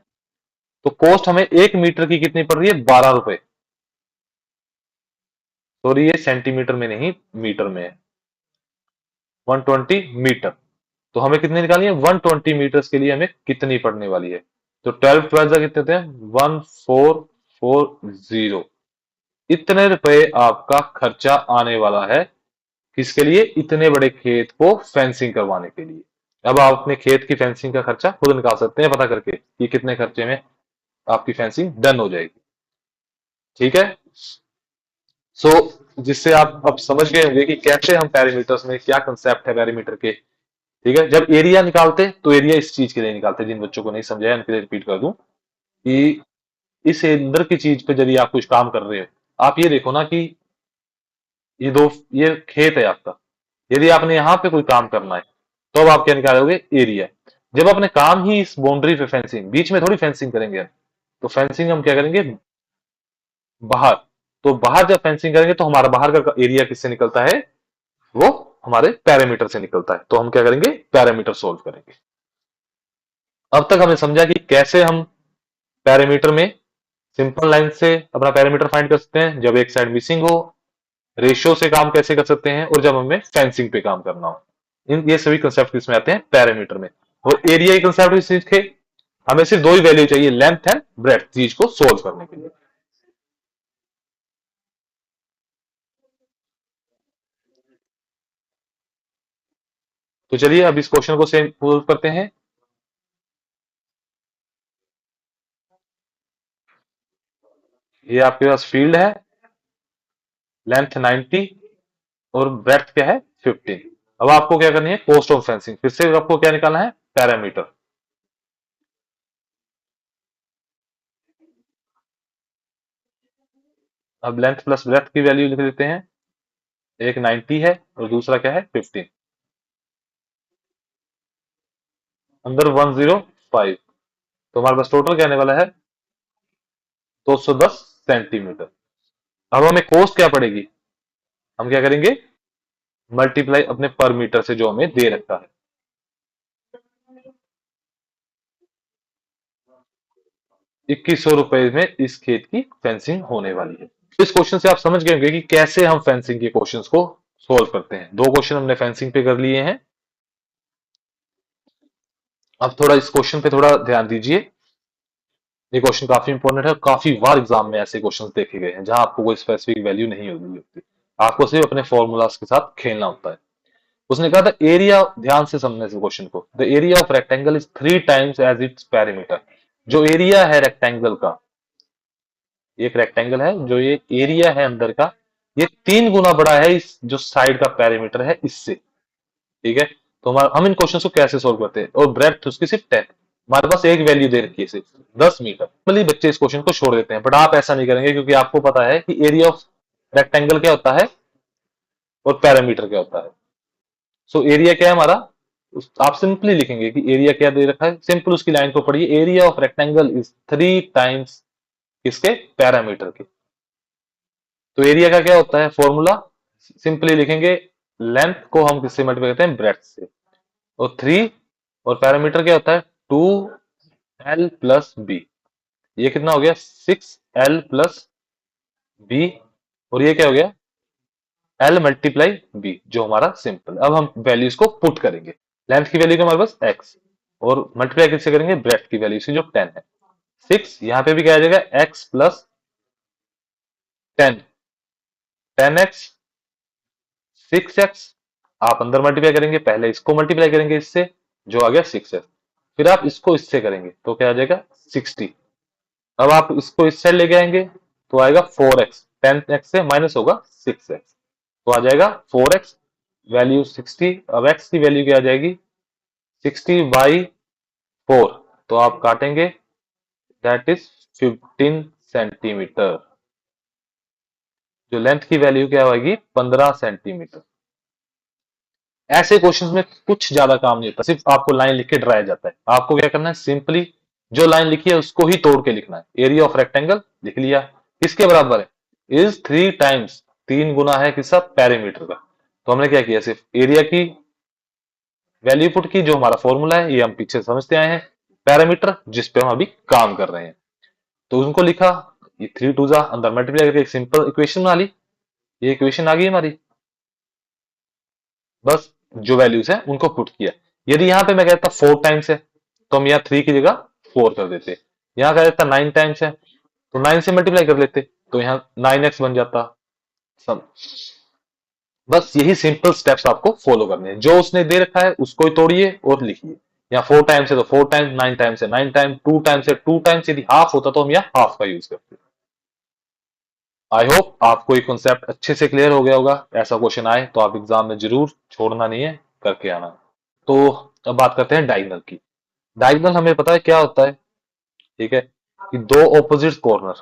तो कॉस्ट हमें 1 मीटर की कितनी पड़ रही है? 12 रुपए। सॉरी, ये सेंटीमीटर में नहीं, मीटर में है। 120 मीटर। तो हमें कितनी निकालनी है? 120 मीटर्स के लिए हमें कितनी पड़ने वाली है? तो 12 12 कितने होते हैं? 1440। इतने रुपए आपका खर्चा आने वाला है। किसके लिए? इतने बड़े खेत को फेंसिंग करवाने के लिए। अब आप अपने खेत की फेंसिंग का खर्चा खुद निकाल सकते हैं पता करके कि कितने खर्चे में आपकी फेंसिंग डन हो जाएगी। ठीक है। सो जिससे आप अब समझ गए होंगे कि कैसे हम पैरामीटर्स में क्या कंसेप्ट है पैरामीटर के। ठीक है। जब एरिया निकालते, तो एरिया इस चीज के लिए निकालते, जिन बच्चों को नहीं समझाया उनके लिए रिपीट कर दूं कि इस अंदर की चीज पे यदि आप कुछ काम कर रहे हो, आप ये देखो ना कि ये खेत है आपका। यदि आपने यहाँ पे कोई काम करना है, तो अब आप क्या निकालोगे? एरिया। जब अपने काम ही इस बाउंड्री पे फेंसिंग, बीच में थोड़ी फेंसिंग करेंगे हम, तो फेंसिंग हम क्या करेंगे? बाहर। तो बाहर जब फेंसिंग करेंगे तो हमारा बाहर का एरिया किससे निकलता है? वो हमारे पैरामीटर से निकलता है। तो हम क्या करेंगे? पैरामीटर सोल्व करेंगे। अब तक हमने समझा कि कैसे हम पैरामीटर में सिंपल लाइन से अपना पैरामीटर फाइंड कर सकते हैं, जब एक साइड मिसिंग हो, रेशियो से काम कैसे कर सकते हैं, और जब हमें फेंसिंग पे काम करना हो। इन ये सभी कंसेप्ट किसमें आते हैं? पैरामीटर में। और एरिया के कंसेप्ट भी सीखे। हमें सिर्फ दो ही वैल्यू चाहिए, लेंथ एंड ब्रेड्थ, चीज को सोल्व करने के लिए। तो चलिए अब इस क्वेश्चन को सेम सोल्व करते हैं। ये आपके पास फील्ड है, लेंथ 90 और ब्रेड्थ क्या है? 15। अब आपको क्या करनी है? Cost of fencing. फिर से आपको क्या निकालना है? पैरामीटर। अब लेंथ प्लस ब्रेड्थ की वैल्यू लिख देते हैं। एक 90 है और दूसरा क्या है? 15। अंदर 105। तो हमारे पास टोटल क्या आने वाला है? 210 सेंटीमीटर। अब हमें कॉस्ट क्या पड़ेगी? हम क्या करेंगे? मल्टीप्लाई अपने पर मीटर से जो हमें दे रखा है। 2100 रुपए में इस खेत की फेंसिंग होने वाली है। इस क्वेश्चन से आप समझ गए होंगे कि कैसे हम फेंसिंग के क्वेश्चंस को सोल्व करते हैं। दो क्वेश्चन हमने फेंसिंग पे कर लिए हैं। अब थोड़ा इस क्वेश्चन पे थोड़ा ध्यान दीजिए। ये क्वेश्चन काफी इंपॉर्टेंट है और काफी बार एग्जाम में ऐसे क्वेश्चन देखे गए हैं जहां आपको कोई स्पेसिफिक वैल्यू नहीं होती, आपको सिर्फ अपने फॉर्मूलाज के साथ खेलना होता है। उसने कहा था एरिया, ध्यान से समझने से क्वेश्चन को, the area of rectangle is 3 times as its perimeter. जो एरिया है रेक्टेंगल का, एक रेक्टेंगल है, जो ये एरिया है अंदर का, ये 3 गुना बड़ा है इस जो साइड का पैरीमीटर है इससे। ठीक है। तो हम इन क्वेश्चन को कैसे सोल्व करते हैं? और ब्रेथ उसकी सिर्फ 10। हमारे पास एक वैल्यू दे रखी है सिर्फ 10 मीटर। मतलब बच्चे इस क्वेश्चन को छोड़ देते हैं, बट आप ऐसा नहीं करेंगे क्योंकि आपको पता है कि एरिया ऑफ रेक्टेंगल क्या होता है और पैरामीटर क्या होता है। सो एरिया क्या है हमारा? आप सिंपली लिखेंगे कि एरिया क्या दे रखा है, सिंपल उसकी लाइन को पढ़िए, area of rectangle is 3 times इसके पैरामीटर के। तो एरिया का क्या होता है फॉर्मूला? सिंपली लिखेंगे, लेंथ को हम किससे मल्टीप्लाई करते हैं? ब्रेथ से। और 3, और पैरामीटर क्या होता है? 2l+b। ये कितना हो गया? 6l+b। और ये क्या हो गया? एल मल्टीप्लाई बी, जो हमारा सिंपल। अब हम वैल्यूज को पुट करेंगे। लेंथ की वैल्यू हमारे पास एक्स, और मल्टीप्लाई किससे करेंगे, ब्रेथ की वैल्यू से जो 10 है। 6 यहाँ पे भी क्या आ जाएगा, एक्स प्लस 10, 10x 6x। आप अंदर मल्टीप्लाई करेंगे, पहले इसको मल्टीप्लाई करेंगे इससे, जो आ गया 6x, फिर आप इसको इससे करेंगे तो क्या आ जाएगा 60। अब आप इसको इस साइड लेके आएंगे तो आएगा 4x, 10x से माइनस होगा 6x, तो आ जाएगा 4x, वैल्यू 60। अब x की वैल्यू क्या आ जाएगी, 60/4, तो आप काटेंगे, दैट इज 15 सेंटीमीटर। जो लेंथ की वैल्यू क्या आएगी, 15 सेंटीमीटर। ऐसे क्वेश्चंस में कुछ ज्यादा काम नहीं होता, सिर्फ आपको लाइन लिख के डराया जाता है। आपको क्या करना है, सिंपली जो लाइन लिखी है उसको ही तोड़ के लिखना है। एरिया ऑफ रेक्टेंगल लिख लिया, किसके बराबर है, इज 3 टाइम्स, 3 गुना है किसका, पेरीमीटर का। तो हमने क्या किया, सिर्फ एरिया की वैल्यू पुट की, जो हमारा फॉर्मूला है ये हम पीछे समझते आए हैं। पैरामीटर जिस पे हम अभी काम कर रहे हैं, तो उनको लिखा, ये 3 2 अंदर मल्टीप्लाई करके एक सिंपल इक्वेशन बना ली। ये इक्वेशन आ गई हमारी, बस जो वैल्यूज है उनको पुट किया। यदि यहाँ पे मैं कहता 4 टाइम्स है, तो हम यहाँ 3 की जगह 4 कर देते। यहाँ कह देता 9 टाइम्स है, तो 9 से मल्टीप्लाई कर लेते, तो यहाँ 9x बन जाता। सब, बस यही सिंपल स्टेप्स आपको फॉलो करने हैं। जो उसने दे रखा है उसको ही तोड़िए और लिखिए। यहाँ 4 टाइम्स है तो 4 टाइम्स, 9 टाइम्स है 9 टाइम्स, 2 टाइम्स है 2 टाइम्स, यदि हाफ होता तो हम यहाँ हाफ का यूज करते। आई होप आपको ये कॉन्सेप्ट अच्छे से क्लियर हो गया होगा। ऐसा क्वेश्चन आए तो आप एग्जाम में जरूर छोड़ना नहीं है, करके आना। तो अब बात करते हैं डायगोनल की। डायगोनल हमें पता है क्या होता है, ठीक है, कि दो ऑपोजिट कॉर्नर,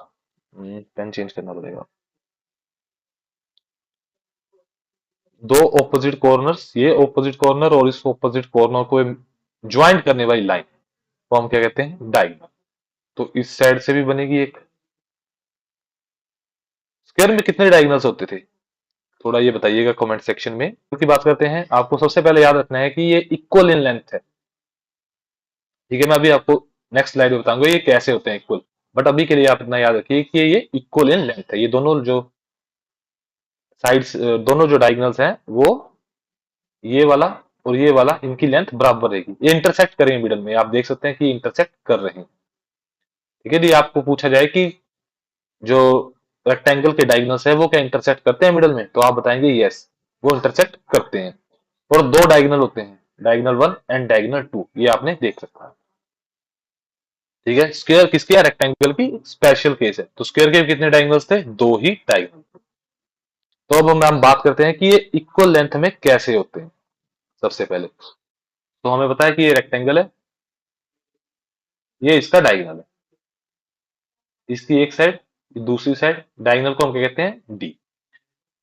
पेन चेंज करना पड़ेगा, दो ऑपोजिट कॉर्नर्स, ये ऑपोजिट कॉर्नर और इस ऑपोजिट कॉर्नर को ज्वाइंट करने वाली लाइन को हम क्या कहते हैं, डायगोनल। तो इस साइड से भी बनेगी एक। स्क्वायर में कितने डायगोनल्स होते थे, थोड़ा ये बताइएगा कमेंट सेक्शन में। की बात करते हैं, आपको सबसे पहले याद रखना है कि ये इक्वल इन लेंथ है, ठीक है। मैं अभी आपको नेक्स्ट स्लाइड में बताऊंगा ये कैसे होते हैं इक्वल, बट अभी के लिए आप इतना याद रखिए कि ये इक्वल इन लेंथ है। ये दोनों जो साइड्स, दोनों जो डायगोनल्स हैं वो, ये वाला और ये वाला, इनकी लेंथ बराबर रहेगी। ये इंटरसेक्ट करेंगे मिडल में, आप देख सकते हैं कि इंटरसेक्ट कर रहे हैं, ठीक है। यदि आपको पूछा जाए कि जो रेक्टेंगल के डायगोनल्स है वो क्या इंटरसेक्ट करते हैं मिडल में, तो आप बताएंगे यस, वो इंटरसेक्ट करते हैं। और दो डायगोनल होते हैं, डायगोनल 1 एंड डायगोनल 2, ये आपने देख रखा है, ठीक है। स्क्वायर किसकी है, रेक्टेंगल की स्पेशल केस है। तो स्क्वायर के कितने डायगोनल्स थे, दो ही डायगोनल। तो अब हम बात करते हैं कि ये इक्वल लेंथ में कैसे होते हैं। सबसे पहले तो हमें पता है कि ये रेक्टेंगल है, ये इसका डायगोनल है, इसकी एक साइड, दूसरी साइड, डायगोनल को हम क्या कहते हैं, डी।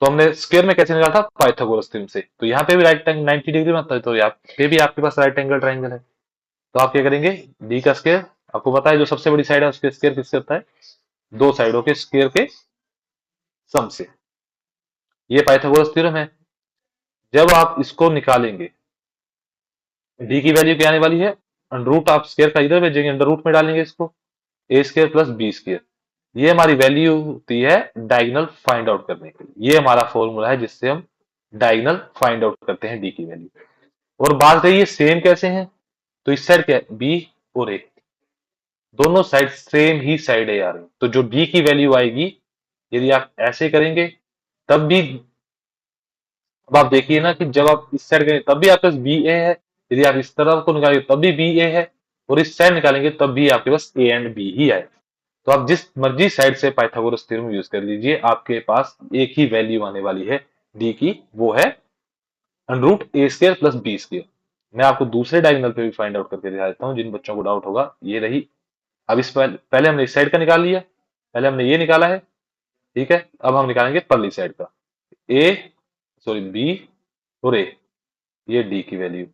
तो हमने स्क्वायर में कैसे निकाला था, पाइथागोरस थ्योरम से। तो यहाँ पे भी राइट एंगल 90 डिग्री में आता है, तो यहाँ पे भी आपके पास राइट एंगल ट्राइंगल है। तो आप क्या करेंगे, डी का स्क्वायर, आपको पता है जो सबसे बड़ी साइड है उसके स्क्वायर किससे होता है, दो साइडों के स्क्वायर के सम से। ये पाइथागोरस थ्योरम है। जब आप इसको निकालेंगे, डी की वैल्यू क्या आने वाली है, अंडर रूट, आप स्क्वायर का इधर भेजेंगे, अंडर रूट में डालेंगे इसको, ए स्क्वायर प्लस बी स्क्वायर। ये हमारी वैल्यू होती है डायगोनल फाइंड आउट करने के लिए। ये हमारा फॉर्मूला है जिससे हम डायगोनल फाइंड आउट करते हैं डी की वैल्यू। और बात रही है सेम कैसे है, तो इस साइड क्या है, बी और ए, दोनों साइड सेम ही साइड है यार। तो जो डी की वैल्यू आएगी, यदि आप ऐसे करेंगे तब भी, अब आप देखिए ना कि जब आप इस साइड करेंगे तब भी आपके पास बी ए है, यदि आप इस तरफ को निकालेंगे तब भी बी ए है, और इस साइड निकालेंगे तब भी आपके पास ए एंड बी ही आए। तो आप जिस मर्जी साइड से पाइथागोरस थ्योरम यूज कर लीजिए, आपके पास एक ही वैल्यू आने वाली है डी की, वो है अंडर रूट ए स्क्वायर प्लस बी स्क्वायर। मैं आपको दूसरे डायगोनल पे भी फाइंड आउट करके दिखा देता हूँ, जिन बच्चों को डाउट होगा। ये रही, अब इस पहले हमने इस साइड का निकाल लिया, पहले हमने ये निकाला है, ठीक है। अब हम निकालेंगे परली साइड का, ए, सॉरी बी और ए, ये डी की वैल्यू।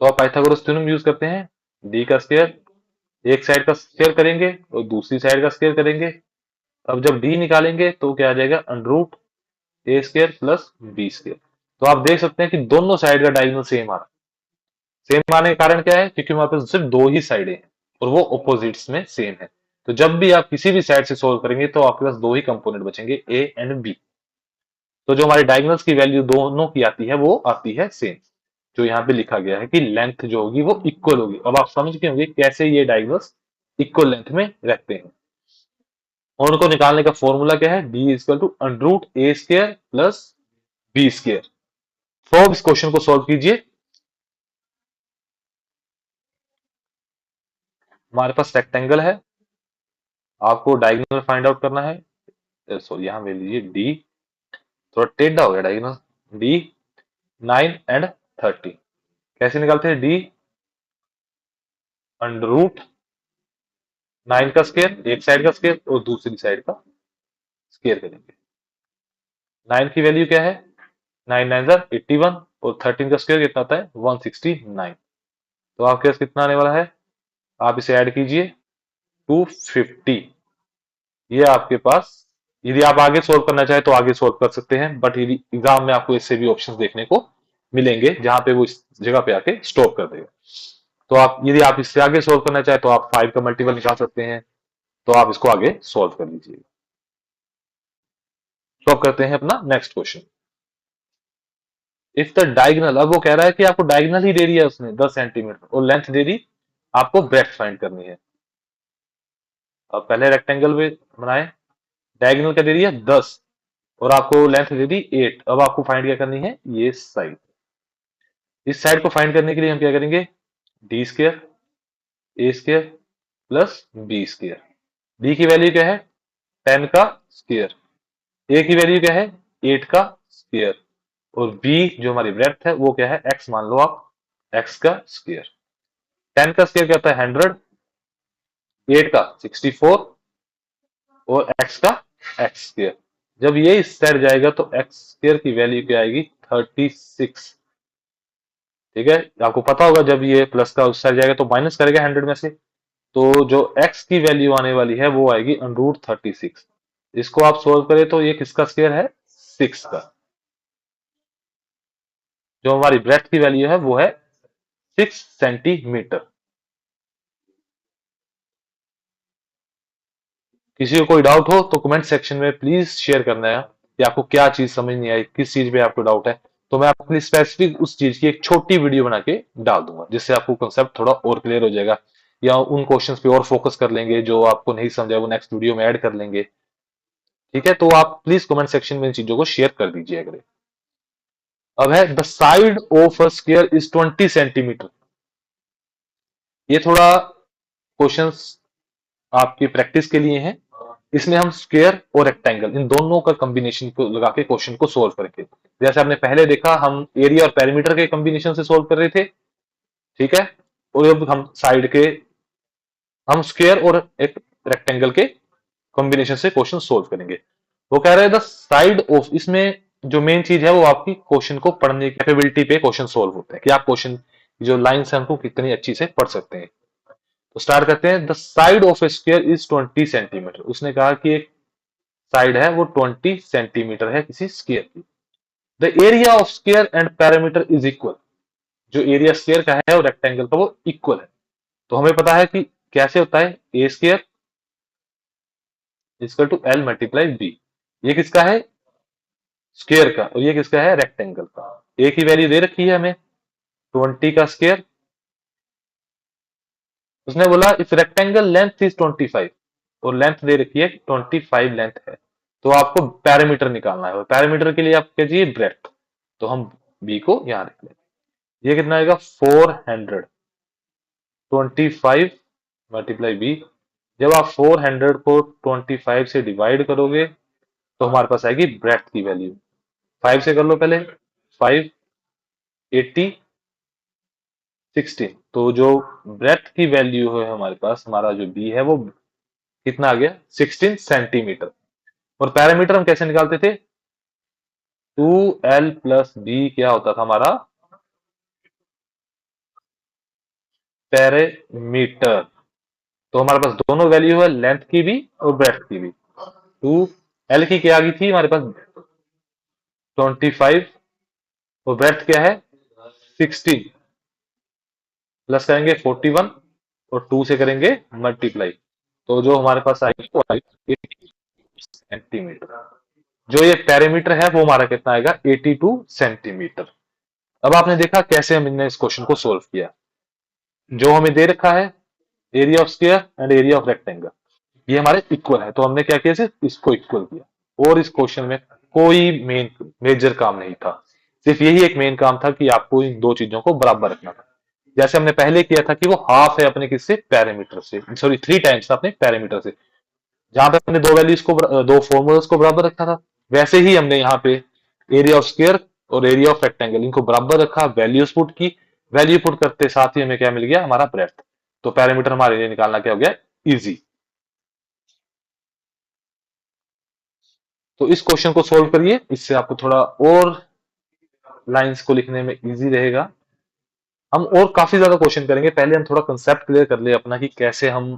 तो आप पाइथागोरस थ्योरम यूज करते हैं, डी का स्क्वायर, एक साइड का स्क्वायर करेंगे और दूसरी साइड का स्क्वायर करेंगे। अब जब डी निकालेंगे तो क्या आ जाएगा, अंडर रूट ए स्क्वायर प्लस बी स्क्वायर। तो आप देख सकते हैं कि दोनों साइड का डायगोनल सेम आ रहा है। सेम आने का कारण क्या है, क्योंकि हमारे पास सिर्फ दो ही साइडें हैं और वो ऑपोजिट्स में सेम है। तो जब भी आप किसी भी साइड से सोल्व करेंगे तो आपके पास दो ही कंपोनेंट बचेंगे, ए एंड बी। तो जो हमारी डायगोनल्स की वैल्यू दोनों की आती है वो आती है सेम, जो यहाँ पे लिखा गया है कि लेंथ जो होगी वो इक्वल होगी। अब आप समझ गए होंगे कैसे ये डायगोनल्स इक्वल लेंथ में रहते हैं। और उनको निकालने का फॉर्मूला क्या है, D is equal to under root A square plus B square. तो अब इस क्वेश्चन को सॉल्व कीजिए। हमारे पास रेक्टेंगल है, आपको डायगोनल फाइंड आउट करना है। सॉरी यहां ले लीजिए डी, थोड़ा टेढ़ा हो गया डायगोनल। डी 9 एंड 30 कैसे निकालते हैं, डी अंडर रूट 9 का स्क्वायर, एक साइड का स्क्वायर और दूसरी साइड का स्क्वायर करेंगे। 9 की वैल्यू क्या है, 9 9 81 और 13 का स्क्वायर कितना आता है 169। तो आपके पास कितना आने वाला है, आप इसे ऐड कीजिए 250। ये आपके पास, यदि आप आगे सोल्व करना चाहे तो आगे सोल्व कर सकते हैं, बट यदि एग्जाम में आपको इससे भी ऑप्शंस देखने को मिलेंगे जहां पे वो इस जगह पे आके स्टॉप कर देगा। तो आप यदि आप इससे आगे सोल्व करना चाहे तो आप 5 का मल्टीपल निकाल सकते हैं। तो आप इसको आगे सोल्व कर लीजिए। सॉल्व करते हैं अपना next question. If the diagonal, अब वो कह रहा है कि आपको डायगोनल ही दे दिया उसने 10 सेंटीमीटर और लेंथ दे दी, आपको ब्रेथ फाइंड करनी है। अब पहले रेक्टेंगल में बनाए, डायगोनल क्या दे दिया 10 और आपको लेंथ दे दी 8। अब आपको फाइंड क्या करनी है, ये साइड। इस साइड को फाइंड करने के लिए हम क्या करेंगे, d square a square plus B square. D की वैल्यू क्या है 10 का स्क्र, ए की वैल्यू क्या है 8 का स्क्र और बी जो हमारी ब्रेथ है वो क्या है एक्स मान लो आप, एक्स का स्क्र। 10 का स्क्र क्या होता है 100, 8 का 64 और एक्स का एक्स स्क्र। जब ये इस साइड जाएगा तो एक्स स्क्र की वैल्यू क्या आएगी 36। ठीक है, आपको पता होगा जब ये प्लस का उस साइड जाएगा तो माइनस करेगा 100 में से, तो जो x की वैल्यू आने वाली है वो आएगी अंडर रूट 36। इसको आप सोल्व करें तो ये किसका स्क्वायर है 6 का। जो हमारी ब्रेथ की वैल्यू है वो है 6 सेंटीमीटर। किसी को कोई डाउट हो तो कमेंट सेक्शन में प्लीज शेयर करना है कि आपको क्या चीज समझ नहीं आई, किस चीज में आपको डाउट है। तो मैं अपनी स्पेसिफिक उस चीज की एक छोटी वीडियो बना के डाल दूंगा जिससे आपको कंसेप्ट थोड़ा और क्लियर हो जाएगा, या उन क्वेश्चंस पे और फोकस कर लेंगे जो आपको नहीं समझा वो नेक्स्ट वीडियो में ऐड कर लेंगे। ठीक है, तो आप प्लीज कमेंट सेक्शन में इन चीजों को शेयर कर दीजिए अगर। अब है the side of a square is 20 centimetre. ये थोड़ा क्वेश्चंस आपकी प्रैक्टिस के लिए है। इसमें हम स्क्वायर और रेक्टेंगल इन दोनों का कॉम्बिनेशन को लगा के क्वेश्चन को सोल्व करेंगे। जैसे आपने पहले देखा हम एरिया और पेरीमीटर के कॉम्बिनेशन से सोल्व कर रहे थे, ठीक है। और अब हम साइड के, हम स्क्वायर और एक रेक्टेंगल के कॉम्बिनेशन से क्वेश्चन सोल्व करेंगे। वो कह रहे हैं द साइड ऑफ, इसमें जो मेन चीज है वो आपकी क्वेश्चन को पढ़ने की कैपेबिलिटी पे क्वेश्चन सोल्व होते हैं कि आप क्वेश्चन जो लाइंस है उनको कितनी अच्छी से पढ़ सकते हैं। तो स्टार्ट करते हैं। The side of A square is 20 centimetre. उसने कहा कि एक साइड है वो 20 सेंटीमीटर है किसी स्क्वायर की। The area of square and parameter is equal. जो एरिया स्क्वायर का है और रेक्टेंगल का वो इक्वल है। तो हमें पता है कि कैसे होता है, a square equal to l multiply b. ये किसका है स्क्वायर का और ये किसका है रेक्टेंगल का। ए की वैल्यू दे रखी है हमें 20 का स्क्वायर। उसने बोला इफ रेक्टेंगल लेंथ इज 25 और लेंथ दे रखी है 25 लेंथ है, तो आपको पैरामीटर निकालना है। पैरामीटर के लिए आप कीजिए ब्रेथ, तो हम बी को यहां रख लें। ये कितना आएगा 400, 25 मल्टीप्लाई बी। जब आप 400 को 25 से डिवाइड करोगे तो हमारे पास आएगी ब्रेथ की वैल्यू। 5 से कर लो पहले, 5 80 16। तो जो ब्रेथ की वैल्यू है हमारे पास, हमारा जो बी है वो कितना आ गया 16 सेंटीमीटर। और पैरामीटर हम कैसे निकालते थे, 2l प्लस बी क्या होता था हमारा पैरामीटर। तो हमारे पास दोनों वैल्यू है लेंथ की भी और ब्रेथ की भी। 2l की क्या आ गई थी हमारे पास 25 और ब्रेथ क्या है 16, प्लस करेंगे 41 और 2 से करेंगे मल्टीप्लाई। तो जो हमारे पास आएगी वो आएगी 80 सेंटीमीटर। जो ये पेरीमीटर है वो हमारा कितना आएगा 82 सेंटीमीटर। अब आपने देखा कैसे हमने इस क्वेश्चन को सोल्व किया। जो हमें दे रखा है area of square and area of rectangle, ये हमारे इक्वल है, तो हमने क्या किया, सिर्फ इसको इक्वल किया। और इस क्वेश्चन में कोई मेजर काम नहीं था, सिर्फ यही एक मेन काम था कि आपको इन दो चीजों को बराबर रखना था। जैसे हमने पहले किया था कि वो हाफ है अपने किससे, पैरामीटर से, सॉरी 3 टाइम्स था अपने पैरामीटर से, जहां पे हमने दो वैल्यूज को दो फॉर्मूलाज को बराबर रखा था। वैसे ही हमने यहाँ पे एरिया ऑफ स्क्वायर और एरिया ऑफ रेक्टेंगल इनको बराबर रखा, वैल्यूज पुट की, वैल्यू पुट करते साथ ही हमें क्या मिल गया, हमारा ब्रेथ। तो पैरामीटर हमारे लिए निकालना क्या हो गया, इजी। तो इस क्वेश्चन को सोल्व करिए, इससे आपको थोड़ा और लाइंस को लिखने में इजी रहेगा। हम और काफी ज्यादा क्वेश्चन करेंगे, पहले हम थोड़ा कंसेप्ट क्लियर कर ले अपना कि कैसे हम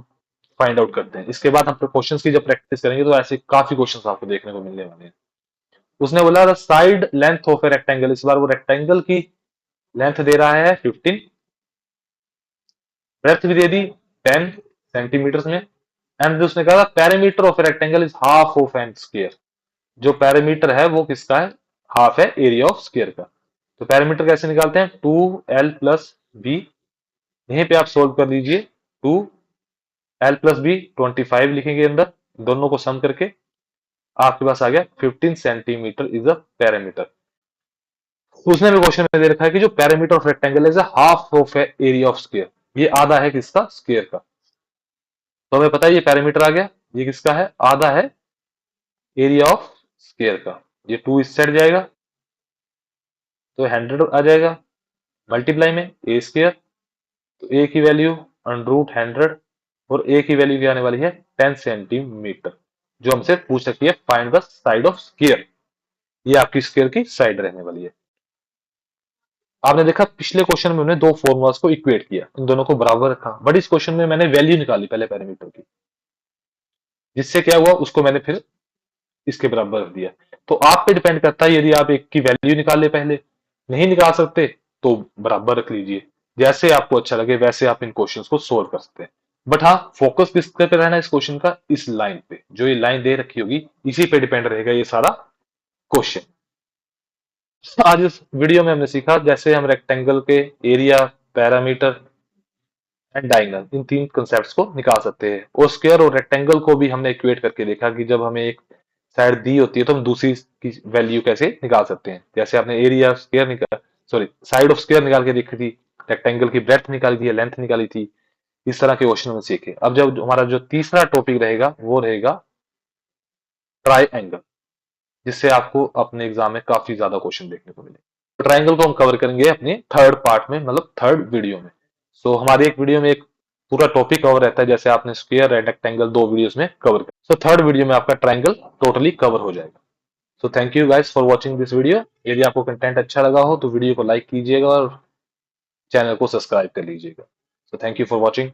फाइंड आउट करते हैं। इसके बाद हम क्वेश्चंस की जब प्रैक्टिस करेंगे तो ऐसे काफी क्वेश्चंस आपको देखने को मिलने वाले हैं। उसने बोला the side length of a rectangle, इस बार वो रेक्टेंगल की लेंथ दे रहा है 15, ब्रेथ भी दे दी 10 सेंटीमीटर में, एंड उसने कहा parameter of a rectangle is half of an square. जो पैरामीटर है वो किसका है, हाफ है एरिया ऑफ स्क्वायर का। तो पैरामीटर कैसे निकालते हैं, 2l+b, यहीं पे आप सोल्व कर लीजिए। 2l+b 25 लिखेंगे अंदर, दोनों को सम करके आपके पास आ गया 15 सेंटीमीटर इज अ पैरामीटर। उसने भी क्वेश्चन में दे रखा है कि जो parameter of rectangle is half of area of square, ये आधा है किसका, स्क्वायर का। तो हमें पता है ये पैरामीटर आ गया, ये किसका है, आधा है एरिया ऑफ स्क्वायर का। ये 2 इस साइड जाएगा तो 100 आ जाएगा, मल्टीप्लाई में ए स्क्वायर, तो ए की वैल्यू √100, और ए की वैल्यू क्या आने वाली है 10 सेंटीमीटर। जो हमसे पूछ सकती है find the side of square, ये आपकी स्क्वायर की साइड रहने वाली है। आपने देखा पिछले क्वेश्चन में हमने दो फॉर्मुलास को इक्वेट किया, इन दोनों को बराबर रखा, बट इस क्वेश्चन में मैंने वैल्यू निकाली पहले पैरामीटर की, जिससे क्या हुआ उसको मैंने फिर इसके बराबर रख दिया। तो आप पे डिपेंड करता है, यदि आप एक की वैल्यू निकाल ले पहले, नहीं निकाल सकते तो बराबर रख लीजिए, जैसे आपको अच्छा लगे वैसे आप इन क्वेश्चंस को सोल्व कर सकते हैं। बट हाँ, फोकस किस पे रहना है इस क्वेश्चन का, इस लाइन पे, जो ये लाइन दे रखी होगी इसी पे डिपेंड रहेगा ये सारा क्वेश्चन। आज इस वीडियो में हमने सीखा जैसे हम रेक्टेंगल के एरिया, पैरामीटर एंड डायगोनल, इन तीन कंसेप्ट्स को निकाल सकते हैं। और स्क्वायर और रेक्टेंगल को भी हमने इक्वेट करके देखा कि जब हमें एक साइड दी होती है तो हम दूसरी की वैल्यू कैसे निकाल सकते हैं। जैसे आपने एरिया स्क्वायर निकाल, सॉरी साइड ऑफ स्क्वायर निकाल के देखी थी, रेक्टेंगल की ब्रेथ निकाली थी, लेंथ निकाली थी, इस तरह के क्वेश्चन में सीखे। अब जब हमारा जो तीसरा टॉपिक रहेगा वो रहेगा ट्राइंगल, जिससे आपको अपने एग्जाम में काफी ज्यादा क्वेश्चन देखने को मिले। तो ट्राइंगल को हम कवर करेंगे अपने थर्ड पार्ट में, मतलब थर्ड वीडियो में। सो हमारी एक वीडियो में एक पूरा टॉपिक कवर रहता है, जैसे आपने स्क्वायर एंड रेक्टेंगल दो वीडियोस में कवर किया। सो थर्ड वीडियो में आपका ट्राइंगल टोटली कवर हो जाएगा। So thank you guys for watching this video. यदि आपको कंटेंट अच्छा लगा हो तो वीडियो को लाइक कीजिएगा और चैनल को सब्सक्राइब कर लीजिएगा। So thank you for watching.